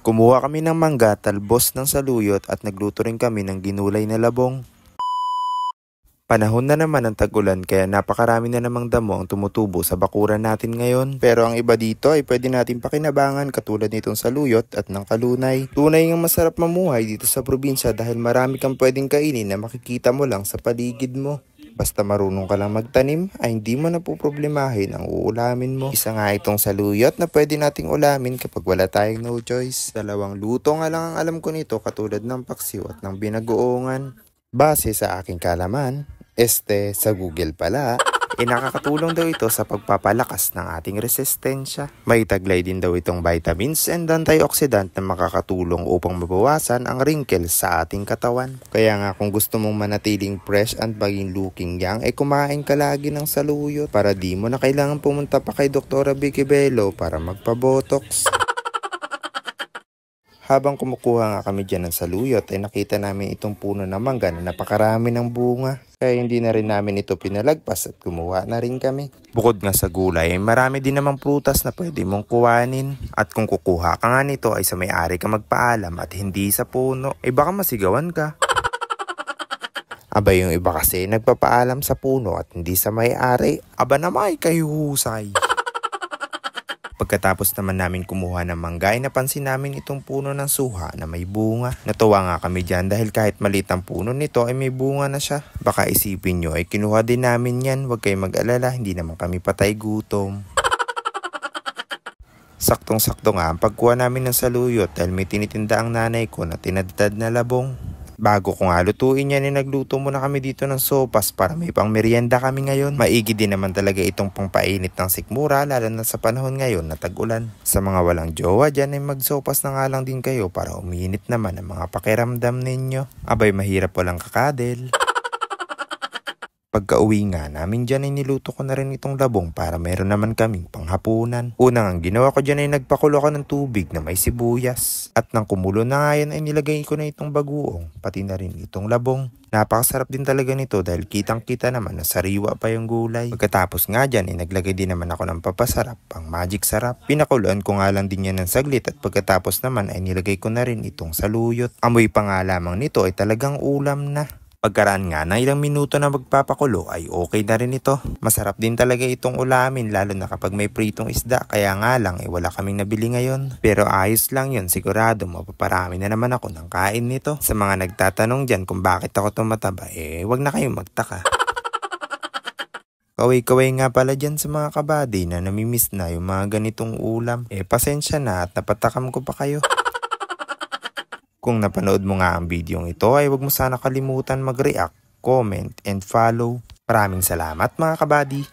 Kumuha kami ng mangga, talbos ng saluyot at nagluto rin kami ng ginulay na labong. Panahon na naman ng tag-ulan kaya napakarami na namang damo ang tumutubo sa bakuran natin ngayon. Pero ang iba dito ay pwede natin pakinabangan katulad nitong saluyot at ng kalunay. Tunay ngang masarap mamuhay dito sa probinsya dahil marami kang pwedeng kainin na makikita mo lang sa paligid mo. Basta marunong ka lang magtanim ay hindi mo na po problemahin ang uulamin mo. Isa nga itong saluyot na pwede nating ulamin kapag wala tayong no choice. Dalawang luto nga lang ang alam ko nito katulad ng paksiw at ng binagoongan. Base sa aking kalaman, sa Google pala, nakakatulong daw ito sa pagpapalakas ng ating resistensya. May taglay din daw itong vitamins and antioxidant na makakatulong upang mabawasan ang wrinkles sa ating katawan. Kaya nga kung gusto mong manatiling fresh and maging looking young, ay kumain ka lagi ng saluyot para di mo na kailangan pumunta pa kay Dr. Vicky Bello para magpa-botox. Habang kumukuha nga kami dyan ng saluyot ay nakita namin itong puno ng mangga na napakarami ng bunga. Kaya hindi na rin namin ito pinalagpas at kumuha na rin kami. Bukod nga sa gulay, marami din namang prutas na pwede mong kuhanin. At kung kukuha ka nga nito ay sa may-ari ka magpaalam at hindi sa puno, ay baka masigawan ka. Aba yung iba kasi nagpapaalam sa puno at hindi sa may-ari. Aba naman ay kayo husay. Pagkatapos naman namin kumuha ng mangga ay napansin namin itong puno ng suha na may bunga. Natuwa nga kami dyan dahil kahit maliit ang puno nito ay may bunga na siya. Baka isipin nyo ay kinuha din namin yan, huwag kayong mag-alala, hindi naman kami patay gutom. Saktong-sakto nga ang pagkuha namin ng saluyot dahil may tinitinda ang nanay ko na tinadtad na labong. Bago ko nga lutuin yan, nagluto muna kami dito ng sopas para may pang merienda kami ngayon. Maigi din naman talaga itong pangpainit ng sikmura lalo na sa panahon ngayon na tag-ulan. Sa mga walang jowa dyan ay magsopas na nga lang din kayo para uminit naman ang mga pakiramdam ninyo. Abay mahirap walang kakadel. Pagka-uwi nga namin dyan ay niluto ko na rin itong labong para meron naman kaming panghapunan. Unang ang ginawa ko dyan ay nagpakulo ko ng tubig na may sibuyas. At nang kumulo na nga yan ay nilagay ko na itong bagoong, pati na rin itong labong. Napakasarap din talaga nito dahil kitang-kita naman na sariwa pa yung gulay. Pagkatapos nga dyan ay naglagay din naman ako ng papasarap, pang magic sarap. Pinakuluan ko nga lang din yan ng saglit at pagkatapos naman ay nilagay ko na rin itong saluyot. Amoy pa nga lamang nito ay talagang ulam na. Pagkaraan nga ng ilang minuto na magpapakulo ay okay na rin ito. Masarap din talaga itong ulamin lalo na kapag may pritong isda, kaya nga lang wala kaming nabili ngayon. Pero ayos lang yun, sigurado mapaparami na naman ako ng kain nito. Sa mga nagtatanong dyan kung bakit ako tumataba, wag na kayong magtaka. Kaway-kaway nga pala dyan sa mga kabady na namimiss na yung mga ganitong ulam. Pasensya na at napatakam ko pa kayo. Kung napanood mo nga ang video ito ay huwag mo sana kalimutan mag-react, comment, and follow. Maraming salamat mga kabady!